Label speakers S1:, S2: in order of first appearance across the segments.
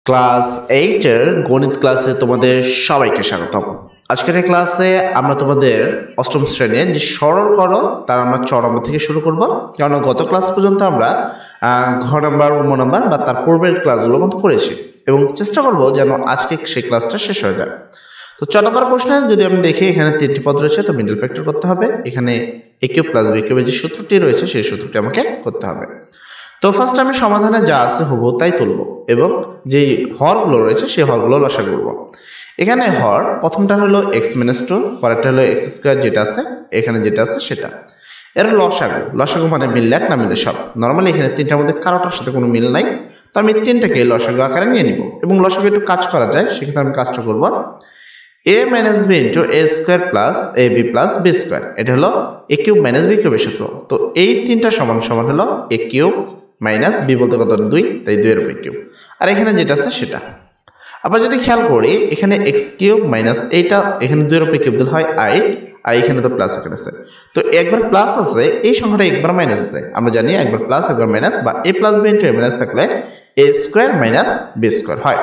S1: Class 8 এর গণিত ক্লাসে তোমাদের সবাইকে স্বাগতম। আজকের এই ক্লাসে আমরা তোমাদের অষ্টম শ্রেণীর যে সরল করো তার আমরা চ নম্বর থেকে শুরু করব। কারণ গত ক্লাস পর্যন্ত আমরা ঘ নাম্বার উম নাম্বার বা তার পূর্বের ক্লাসগুলো কিন্তু করেছি এবং চেষ্টা করব যেন আজকে সেই ক্লাসটা শেষ হয়ে যায়। তো চ নম্বর প্রশ্নে যদি আমি দেখি এখানে তিনটি পদ রয়েছে, তো মিডল ফ্যাক্টর করতে হবে। এখানে a কিউব প্লাস b কিউবের যে সূত্রটি রয়েছে সেই সূত্রটি আমাকে করতে হবে। তো ফার্স্ট আমি সমাধানে যা আছে হবো তাই তুলব এবং যেই হরগুলো রয়েছে সেই হরগুলো লসাগু করব। এখানে হর প্রথমটা হলো x-2, পরেরটা হলো x² যেটা আছে, এখানে যেটা আছে সেটা। এর লসাগু মানে মিললে এক না মিললে সব। নর্মালি এখানে তিনটার মধ্যে কারোটার সাথে কোনো মিল নাই, তো আমি তিনটাকে লসাগু আকারে নিয়ে নিব এবং লসাগু একটু কাজ করা যায়, সেক্ষেত্রে আমি কাজটা করব a - b * a² + ab + b²। এটা হলো a কিউব - b কিউবের সূত্র। তো এই তিনটা সমান সমান হলো a কিউব মাইনাস b বলতে কত 2, তাই 2 এর উপর কিউব। আর এখানে যেটা আছে সেটা। আবার যদি খেয়াল করি এখানে x³ মাইনাস এইটা এখানে 2 এর উপর কিউব দিলে হয় 8, আর এখানে তো প্লাস এখানে আছে। তো একবার প্লাস আছে, এই সংখ্যাটা একবার মাইনাস আছে। আমরা জানি একবার প্লাস একবার মাইনাস, বা a + b * a মাইনাস থাকলে a² - b² হয়।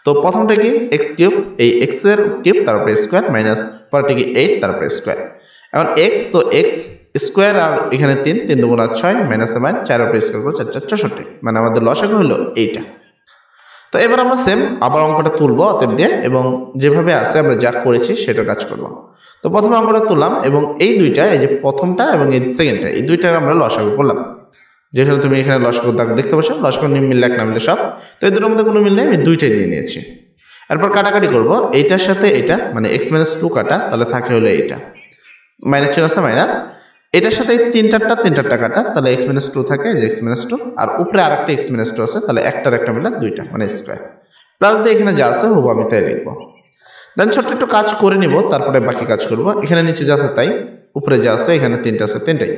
S1: তো প্রথমটা কি x³ এই x এর কিউব তার উপর স্কয়ার মাইনাস পরেরটা কি 8 তার উপর স্কয়ার। এখন x তো x স্কয়ার আর এখানে 3 3 2 গুণ 6 মাইনাস 4 উপর স্কয়ার করে 4 4 64, মানে আমাদের লসাগু হলো এইটা। তো এবার আমরা সেম আবার অঙ্কটা তুলবো অতএব দিয়ে এবং যেভাবে আছে আমরা যা করেছি সেটা কাজ করব। তো প্রথমে অঙ্কটা তুললাম এবং এই দুইটা, এই যে প্রথমটা এবং এই সেকেন্ডটা, এই দুইটার আমরা লসাগু করলাম। যেখানে তুমি এখানে লসাগু দাগ দেখতে পাচ্ছ, লসাগু মিললে এক না মিললে সব। তো এই দুটোর মধ্যে কোনো মিল নেই, আমি দুইটাই নিয়ে নিয়েছি। এরপর কাটাকাটি করব, এইটার সাথে এটা মানে x-2 কাটা, তাহলে থাকে হলো এইটা মাইনাস চিহ্ন আছে মাইনাস, এটার সাথে তিনটারটা কাটা, তাহলে x-2 থাকে, যে x-2 আর উপরে আরেকটা x-2 আছে, তাহলে একটার একটা মিলে দুইটা মানে স্কয়ার। প্লাস দিয়ে এখানে যা আছে হবো আমি তাই লিখবো। দেন ছোট্ট একটু কাজ করে নিব, তারপরে বাকি কাজ করব। এখানে নিচে যা আছে তাই, উপরে যা আছে এখানে তিনটা আছে তিনটাই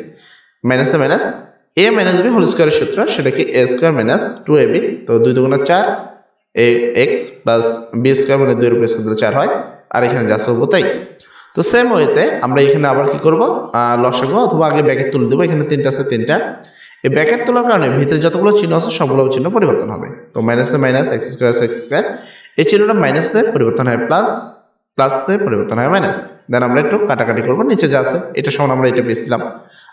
S1: মাইনাসে মাইনাস a - b হোল স্কয়ারের সূত্র, সেটা কি a² - 2ab, তো 2 2 4 x প্লাস b² মানে 2 এর উপর স্কয়ার দিলে 4 হয়, আর এখানে যা আছে হবো তাই। তো সেম ওয়েতে আমরা এখানে আবার কি করব, লসাগু অথবা আগে ব্র্যাকেট তুলে দেবো। এখানে তিনটা আছে তিনটা, এই ব্র্যাকেট তোলার কারণে ভিতরে যতগুলো চিহ্ন আছে সবগুলো চিহ্ন পরিবর্তন হবে। তো মাইনাসে মাইনাস x² এই চিহ্নটা মাইনাসে পরিবর্তন হয় প্লাস, প্লাসে পরিবর্তন হয় মাইনাস। দেন আমরা একটু কাটাকাটি করবো, নিচে যা আছে এটা সমান আমরা এটা পেয়েছিলাম,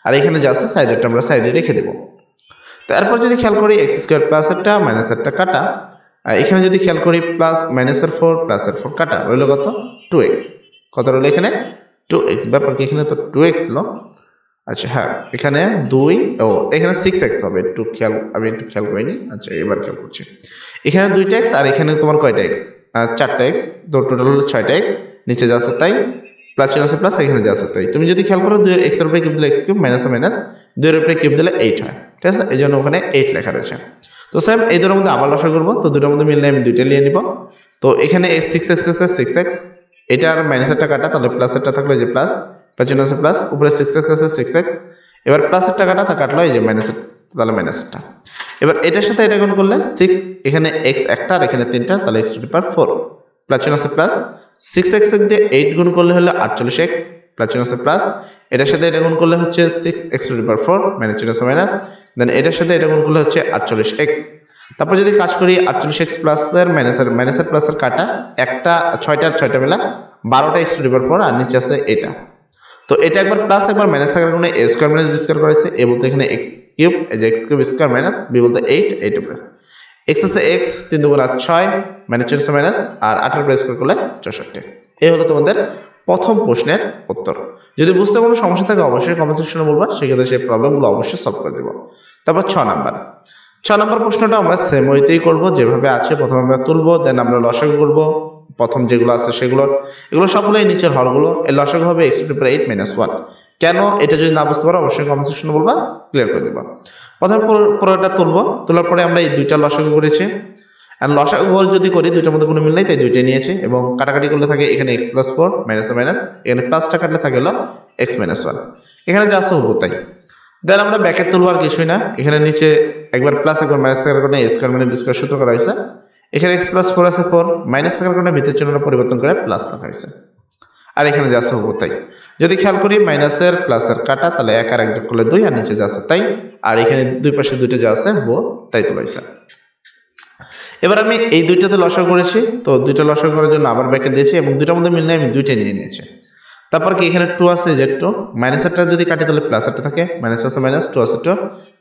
S1: আর এখানে যা আছে সাইডেরটা আমরা সাইডে রেখে দেবো। তারপর যদি খেয়াল করি x² প্লাসেরটা মাইনাসেরটা কাটা, এখানে যদি খেয়াল করি প্লাস মাইনাসের 4 প্লাসের 4 কাটা, রইল কত 2x। কত রইল এখানে 2x। ব্যাপার কি এখানে তো 2x ছিল, আচ্ছা হ্যাঁ এখানে 2 ও এখানে 6x হবে, আমি একটু খেয়াল করিনি। আচ্ছা এবার খেয়াল করছি, এখানে 2টা x আর এখানে তোমার কয়টা x, 4টা x, তো টোটাল হলো 6টা x। নিচে যা আছে তাই, প্লাস চিহ্ন আছে প্লাস, এখানে যা আছে তাই। তুমি যদি খেয়াল করো 2 এর x এর উপরে কিউব দিলে x³ মাইনাসে মাইনাস 2 এর উপরে কিউব দিলে 8 হয়, ঠিক আছে, এই জন্য ওখানে 8 লেখা রয়েছে। তো সেম এই দুটোর মধ্যে আবার লসাগু করবো, তো দুটোর মধ্যে মিললে আমি দুইটা নিয়ে নিব। তো এখানে 6x আছে 6x, এটা আর মাইনাসেরটা কাটা, তাহলে প্লাসেরটা থাকলে যে প্লাস, চিহ্ন আছে প্লাস, উপরে 6x আছে 6x, এবার প্লাসেরটা কাটা তা কাটলো এই যে মাইনাসের, তাহলে মাইনাসেরটা। এবার এটার সাথে এটা গুণ করলে 6, এখানে x একটা আর এখানে 3টা, তাহলে x⁴ প্লাস চিহ্ন আছে প্লাস, 6x দিয়ে 8 গুণ করলে হলো 48x প্লাস চিহ্ন আছে প্লাস, এটার সাথে এটা গুণ করলে হচ্ছে 6x⁴ মাইনাস চিহ্ন আছে মাইনাস, দেন এটার সাথে এটা গুণ করলে হচ্ছে 48x। তারপর যদি কাজ করি 48x প্লাসের মাইনাসের প্লাসের কাটা, একটা 6টা মেলা 12টা x⁴, আর নিচে আছে এটা। তো এটা একবার প্লাস একবার মাইনাস থাকার কারণে a² - b² করেছে। a বলতে এখানে x³ এই যে x³ মাইনাস b বলতে 8 উপরে x আছে x 3 2 6 মাইনাস 4 মাইনাস, আর 8 উপরে স্কয়ার করলে 64। এই হলো তোমাদের প্রথম প্রশ্নের উত্তর। যদি বুঝতে কোনো সমস্যা থাকে অবশ্যই কমেন্ট সেকশনে বলবা, সেক্ষেত্রে সেই প্রবলেমগুলো অবশ্যই সলভ করে দেবো। তারপর 6 নম্বর প্রশ্নটা আমরা সেম ওয়েতেই করবো, যেভাবে আছে প্রথমে আমরা তুলবো, দেন আমরা লসাগু করবো। প্রথম যেগুলো আছে এগুলো সবগুলোই নিচের হরগুলো, এর লসাগু হবে x⁴ 1। কেন এটা যদি না বুঝতে পারো অবশ্যই কমেন্ট সেকশনে বলবা, ক্লিয়ার করে দেবো। প্রথমে পুরোটা তুলবো, তোলার পরে আমরা এই দুইটা লসাগু করেছি, আর লসাগু যদি করি দুইটার মধ্যে কোনো মিল নাই, তাই দুইটাই নিয়েছি এবং কাটাকাটি করলে থাকে এখানে x+4 মাইনাসে মাইনাস, এখানে প্লাসটা কাটলে থাকে হলো x-1, এখানে যা আছে হবো তাই। দেন আমরা ব্যাকেট তুলবো, আর কিছুই না। এখানে নিচে একবার প্লাস একবার মাইনাস থাকার কারণে a² - b² সূত্র করা হয়েছে। এখানে x+4 আছে 4, মাইনাস থাকার কারণে ভিতর চিহ্নটা পরিবর্তন করে প্লাস লেখা হয়েছে, আর এখানে যা আছে হবো তাই। যদি খেয়াল করি মাইনাসের প্লাসের কাটা, তাহলে 1 আর 1 যোগ করলে 2, আর নিচে যা আছে তাই, আর এখানে দুই পাশে দুইটা যা আছে হবো তাই তোলা হয়েছে। এবার আমি এই দুইটাতে লসাগু করেছি, তো দুইটা লসাগু করার জন্য আবার ব্র্যাকেট দিয়েছি এবং দুইটার মধ্যে মিল নেই, আমি দুইটাই নিয়ে নিয়েছি। তারপর কি এখানে 2 আছে, Z2 মাইনাসেরটা যদি কাটি তাহলে প্লাসেরটা থাকে, মাইনাস আছে মাইনাস, 2 আছে 2,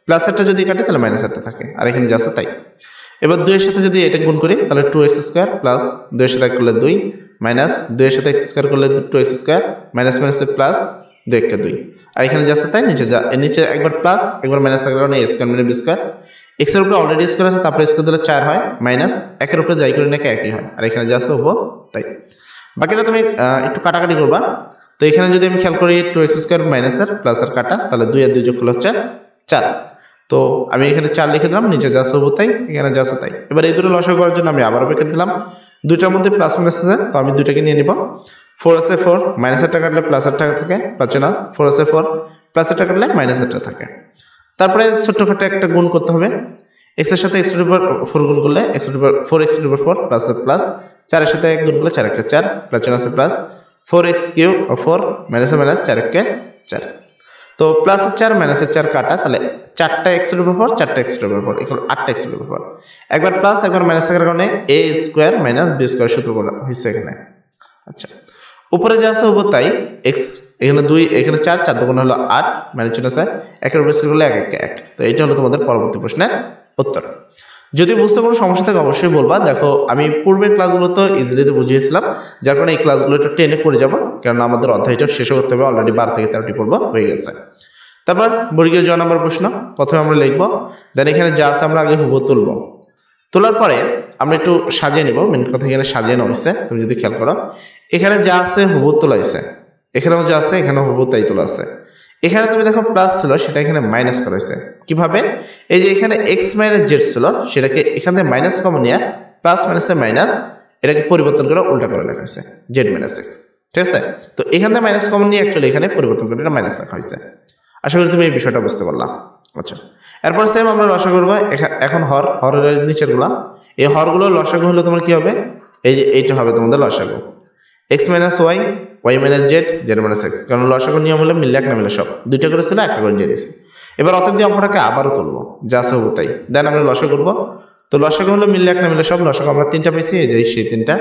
S1: প্লাসেরটা যদি কাটি তাহলে মাইনাসেরটা থাকে, আর এখানে যা আছে তাই। এবার 2 এর সাথে যদি এটা গুণ করি তাহলে 2x² প্লাস 2 এর সাথে করলে 2 মাইনাস 2 এর সাথে x² করলে 2x² মাইনাস মাইনাসে প্লাস 2 কে 2, আর এখানে যা আছে তাই। নিচে একবার প্লাস একবার মাইনাস থাকার কারণে a² মানে b², x এর উপরে অলরেডি স্কোয়ার আছে, তারপরে স্কোয়ার দিলে 4 হয়, মাইনাস 1 এর উপরে যাই করে নাকি একই হয়, আর এখানে যা আছে হবো তাই। বাকিটা তুমি একটু কাটাকাটি করবা। তো এখানে যদি আমি খেয়াল করি 2x² মাইনাসের প্লাসের কাটা, তাহলে 2 আর 2 যোগ করলে হচ্ছে 4। তো আমি এখানে 4 লিখে দিলাম, নিচে যা আছে হবো তাই, এখানে যা আছে তাই। এবার এই দুটো লসাগু করার জন্য আমি আবার ব্র্যাকেট দিলাম, দুইটার মধ্যে প্লাস মাইনাস আছে, তো আমি দুইটাকে নিয়ে নিব। 4 আছে 4, মাইনাসেরটা কাটলে প্লাসেরটা থাকে, পাচ্ছে না, 4 আছে 4, প্লাসেরটা কাটলে মাইনাসেরটা থাকে। তারপরে ছোট্টখাটো একটা গুণ করতে হবে, x এর সাথে x⁴ গুণ করলে x⁴ প্লাস প্লাস, 4 এর সাথে 1 গুণ করলে 4 × 4 প্লাস আছে প্লাস, 4x³ 4 মাইনাস মাইনাস 4 × 4। তো প্লাস 4 মাইনাস 4 কাটা, তাহলে 4টা x⁴ 4টা x⁴ ইকুয়াল 8টা x⁴। একবার প্লাস একবার মাইনাস থাকার কারণে a² মাইনাস b² সূত্র হয়েছে এখানে। আচ্ছা, উপরে যা আছে হবো তাই, x এখানে 2 এখানে 4, 4 দুগুণ হলো 8 মানে 4 একের উপর স্কয়ার করলে 1 1 1। তো এটা হলো তোমাদের পরবর্তী প্রশ্নের উত্তর। যদি বুঝতে কোনো সমস্যা থাকে অবশ্যই বলবা। দেখো আমি পূর্বের ক্লাসগুলো তো ইজিলিতে বুঝিয়েছিলাম, যার কারণে এই ক্লাসগুলো একটু টেনে করে যাবো, কারণ আমাদের অধ্যায়টা শেষ করতে হবে, অলরেডি 12 থেকে 13টি পর্ব হয়ে গেছে। তারপর বর্গীয় জ নম্বর প্রশ্ন প্রথমে আমরা লিখবো, দেন এখানে যা আছে আমরা আগে হুবহু তুলবো। তোলার পরে আমরা একটু সাজিয়ে নিব, মেন কথা এখানে সাজিয়ে নেওয়া হয়েছে, তুমি যদি খেয়াল করো এখানে যা আছে হুবহু তোলা হয়েছে, এখানেও যা আছে এখানেও হুবহু তাই তোলা আছে। এখানে তুমি দেখো প্লাস ছিল, সেটা এখানে মাইনাস করা হয়েছে। কিভাবে? এই যে এখানে x - z ছিল, সেটাকে এখান থেকে মাইনাস কমন নিয়ে প্লাস মাইনাসে মাইনাস, এটাকে পরিবর্তন করে উল্টা করে লেখা হয়েছে z - x, ঠিক আছে? তো এখান থেকে মাইনাস কমন নিয়ে অ্যাকচুয়ালি এখানে পরিবর্তন করে এটা মাইনাস লেখা হয়েছে। আশা করি তুমি এই বিষয়টা বুঝতে পারলাম। আচ্ছা, এরপর সেম আমরা লসাগু করবো। এখন হরের নিচের গুলা, এই হরগুলো লসাগু হলে তোমার কি হবে, এই যে এইটা হবে তোমাদের লসাগু, x - y, y - z, z - x, কারণ লসাগু নিয়ম হলে মিললে এক না মিলে সব, দুইটা করে ছিল একটা করে দিয়ে দিয়েছি। এবার অতএব দিয়ে অঙ্কটাকে আবারও তুলবো, যা আছে হবো তাই। দেন আমরা লসাগু করবো। তো লসাগু হলো মিললে এক না মিলে সব, লসাগু আমরা 3টা পেয়েছি, এই যে সেই 3টা।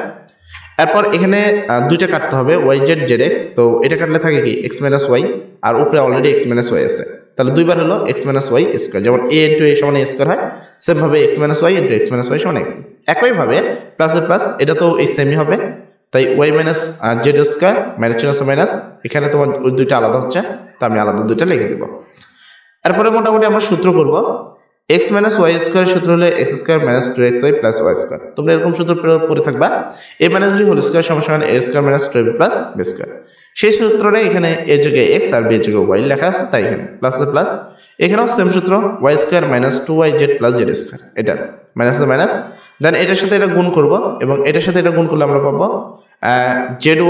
S1: এরপর এখানে দুইটা কাটতে হবে, y z z x, তো এটা কাটলে থাকে কি x - y, আর উপরে অলরেডি x - y আছে, তাহলে দুইবার হলো x - y স্কয়ার, যেমন a × a = a স্কয়ার হয়, সেম ভাবে x - y × x - y = x। একইভাবে প্লাসের প্লাস এটা তো এই সেমই হবে, তাই y - z² মাইনাস চিহ্ন আছে মাইনাস, এখানে তোমার ওই দুইটা আলাদা হচ্ছে, তো আমি আলাদা দুইটা লিখে দেব। এরপরে মোটামুটি আমরা সূত্র করব, x - y² সূত্র হলে x² - 2xy + y²। তোমরা এরকম সূত্র পড়ে থাকবা, a - b² = a² - 2ab + b²। সেই সূত্রটা এখানে a এর জায়গায় x আর b এর জায়গায় y লেখা আছে, তাই এখানে প্লাস প্লাস, এখানেও সেম সূত্র, y² - 2yz + z², এটা মাইনাস মাইনাস, দেন এটার সাথে এটা গুণ করব, এবং এটার সাথে এটা গুণ করলে আমরা পাবো zy -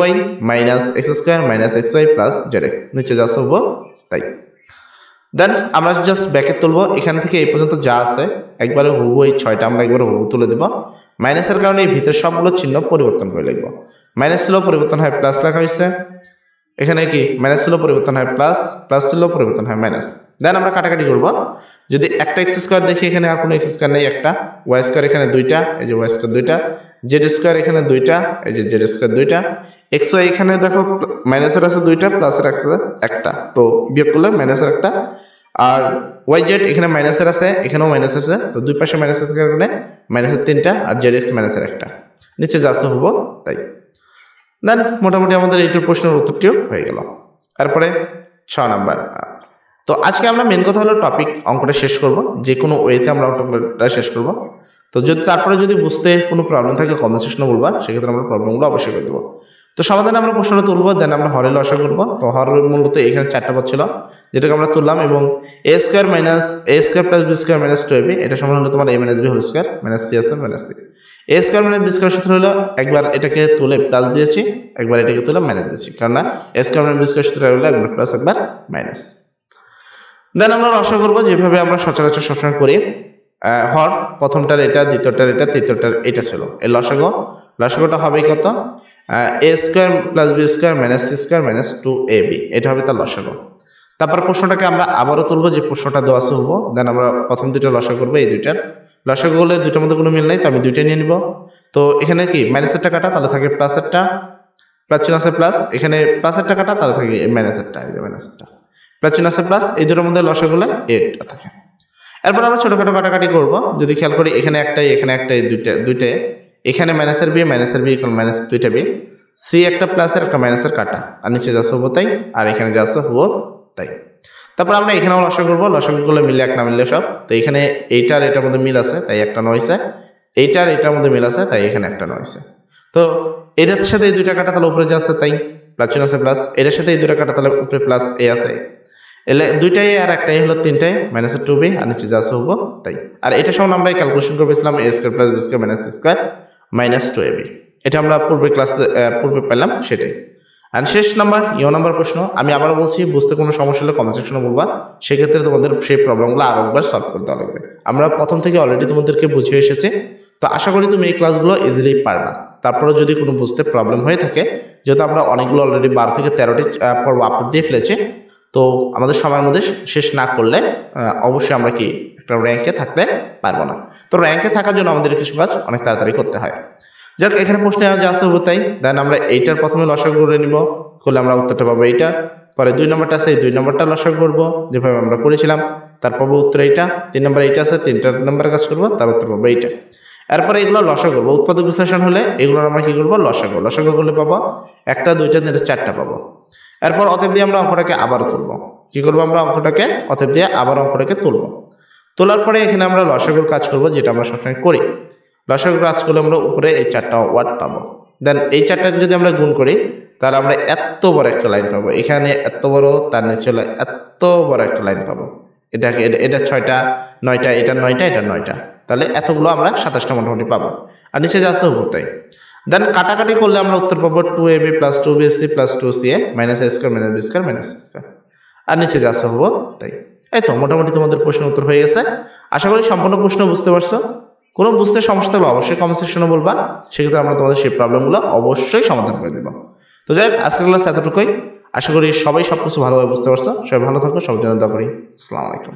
S1: x² - xy + zx, নিচে যা আছে হবো তাই। দেন আমরা জাস্ট ব্র্যাকেট তুলবো, এখান থেকে এই পর্যন্ত যা আছে একবারে হুবহু এই 6টা আমরা একবারে হুবহু তুলে দেব। মাইনাসের কারণে এই ভিতরে সবগুলো চিহ্ন পরিবর্তন করে লিখবো, মাইনাস ছিল পরিবর্তন হয় প্লাস লেখা হয়েছে, এখানে কি মাইনাস ছিল পরিবর্তন হয় প্লাস, প্লাস ছিল পরিবর্তন হয় মাইনাস। দেন আমরা কাটাকাটি করব, যদি একটা x² দেখি এখানে আর কোনো x² নেই, একটা y² এখানে দুইটা, এই যে y² দুইটা, z² এখানে দুইটা, এই যে z² দুইটা, xy এখানে দেখো মাইনাসের আছে দুইটা, প্লাসের আছে একটা, তো বিয়োগ করলে মাইনাসের একটা, আর yz এখানে মাইনাসের আছে, এখানেও মাইনাস আছে, তো দুই পাশে মাইনাস থাকার কারণে মাইনাসের 3টা, আর zx মাইনাসের একটা, নিচে যা আছে হবো তাই। দেন মোটামুটি আমাদের এইটার প্রশ্নের উত্তরটিও হয়ে গেল। তারপরে 6 নাম্বার। তো আজকে আমরা মেন কথা হলো টপিক অঙ্কটা শেষ করব, যে কোনো ওয়েতে আমরা অঙ্কটা শেষ করব। তো যদি তারপরে যদি বুঝতে কোনো প্রবলেম থাকে কমেন্ট সেকশনে বলবা, সেক্ষেত্রে আমরা প্রবলেমগুলো অবশ্যই করে দেবো। তো সমাধানে আমরা প্রশ্নটা তুলবো, দেন আমরা হরে লসা করবো। তো হরের মূলত এখানে 4টা পদ ছিল, যেটাকে আমরা তুললাম, এবং a² - a² + b² - 2ab, এটা সমান হলো তোমার a - b² - c আছে মাইনাস c। a² - b² সূত্র হলো একবার এটাকে তুলে প্লাস দিয়েছি, একবার এটাকে তুলে মাইনাস দিয়েছি, কারণ না a² - b² সূত্র হলো একবার প্লাস একবার মাইনাস। দেন আমরা লসা করবো যেভাবে আমরা সচরাচর সবসময় করি, হর প্রথমটার এটা, দ্বিতীয়টার এটা, তৃতীয়টার এটা ছিল এই লসাগুটা হবে কত, a² + b² - c² - 2ab, এটা হবে তার লসাগু। তারপর প্রশ্নটাকে আমরা আবারও তুলবো, যে প্রশ্নটা দেওয়া আছে হবো। দেন আমরা প্রথম দুইটা লসাগু করবো, এই দুইটার লসাগু করলে দুইটার মধ্যে কোনো মিল নেই, তো আমি দুইটাই নিয়ে নিব। তো এখানে কি মাইনাসেরটা কাটা, তাহলে থাকে প্লাসেরটা, প্লাস চিহ্ন আছে প্লাস, এখানে প্লাসেরটা কাটা, তাহলে থাকে মাইনাসেরটা, এই যে মাইনাসেরটা, প্লাস চিহ্ন আছে প্লাস, এই দুটোর মধ্যে লসাগুলো এটা থাকে। এরপর আমরা ছোটখাটো কাটাকাটি করবো। যদি খেয়াল করি এখানে একটাই, এখানে একটাই, দুইটাই, এখানে মাইনাসের বি এখন মাইনাস দুইটা বি, সি একটা প্লাসের একটা মাইনাসের কাটা, আর নিচে যা আছে হবো তাই, আর এখানে যা আছে হবো তাই। তারপর আমরা এখানেও লসাগু করবো, লসাগুগুলো মিলে এক না মিললে সব, তো এখানে এইটার এটার মধ্যে মিল আছে তাই একটা নয়ছে, এইটার এটার মধ্যে মিল আছে তাই এখানে একটা নয়ছে। তো এটার সাথে এই দুইটা কাটা, তাহলে উপরে যা আছে তাই, প্লাস চিহ্ন আছে প্লাস, এটার সাথে এই দুইটা কাটা, তাহলে উপরে প্লাস এ আছে, এলে দুইটাই আর একটাই হলো তিনটাই, মাইনাসের টু বি, আর নিচে যা আছে হবো তাই। আর এটা সমান আমরা ক্যালকুলেশন করবেছিলাম A square plus B square minus C square minus two A B, এটা আমরা পূর্বে পেলাম সেটাই। আর শেষ নাম্বার নাম্বার প্রশ্ন, আমি আবার বলছি, বুঝতে কোনো সমস্যা হলে কমেন্ট সেকশনে বলবা, সেক্ষেত্রে তোমাদের সেই প্রবলেমগুলো আরো একবার সলভ করতে লাগবে। আমরা প্রথম থেকে অলরেডি তোমাদেরকে বুঝিয়ে এসেছি, তো আশা করি তুমি এই ক্লাসগুলো ইজিলি পারবা। তারপরে যদি কোনো বুঝতে প্রবলেম হয়ে থাকে, যেহেতু আমরা অনেকগুলো অলরেডি 12 থেকে 13টি পর্ব আপলোড দিয়ে ফেলেছি, তো আমাদের সময়ের মধ্যে শেষ না করলে অবশ্যই আমরা কি একটা র্যাঙ্কে থাকতে পারবো না। তো র্যাঙ্কে থাকার জন্য আমাদের কিছু কাজ অনেক তাড়াতাড়ি করতে হয়। যাক, এখানে প্রশ্নে যা আছে হবো তাই। দেন আমরা এইটার প্রথমে লসাগু করে নিব, করলে আমরা উত্তরটা পাবো এইটা। পরে 2 নম্বরটা আছে, এই 2 নম্বরটা লসাগু করবো যেভাবে আমরা করেছিলাম, তারপর উত্তর এইটা। 3 নম্বর এইটা আছে, 3টা নম্বর কাজ করবো, তার উত্তর পাবো এইটা। এরপরে এগুলো লসাগু করবো, উৎপাদক বিশ্লেষণ হলে এগুলোর আমরা কি করবো, লসাগু করলে পাবো 1টা 2টা 3টা 4টা পাবো। এরপর অতএব দিয়ে আমরা অঙ্কটাকে আবারও তুলবো। কি করবো, আমরা অঙ্কটাকে অতএব দিয়ে আবার অঙ্কটাকে তুলবো। তোলার পরে এখানে আমরা লসাগুর কাজ করবো, যেটা আমরা সবসময় করি। লসাগুর কাজ করলে আমরা উপরে এই 4টা ওয়ার্ড পাবো। দেন এই 4টাকে যদি আমরা গুণ করি, তাহলে আমরা এত বড় একটা লাইন পাবো, এখানে এত বড়, তার নিচে এত বড় একটা লাইন পাবো। এটাকে এটা 6টা 9টা, এটা 9টা, এটা 9টা, তাহলে এতগুলো আমরা 27টা মোটামুটি পাবো। আর নিচে যা আছে হবো তাই। দেন কাটাকাটি করলে আমরা উত্তর পাবো 2ab plus 2bc plus 2ca minus a square minus b square minus c square, আর নিচে যা আছে হবো তাই। এই তো মোটামুটি তোমাদের প্রশ্নের উত্তর হয়ে গেছে। আশা করি সম্পূর্ণ প্রশ্ন বুঝতে পারছো। কোনো বুঝতে সমস্যা থাকলে অবশ্যই কমেন্ট সেকশনে বলবা, সেক্ষেত্রে আমরা তোমাদের সেই প্রবলেমগুলো অবশ্যই সমাধান করে দেবো। তো যাই হোক, আজকের ক্লাস এতটুকুই। আশা করি সবাই সবকিছু ভালোভাবে বুঝতে পারছো। সবাই ভালো থাকো, সবার জন্য দোয়া করি। আসসালামু আলাইকুম।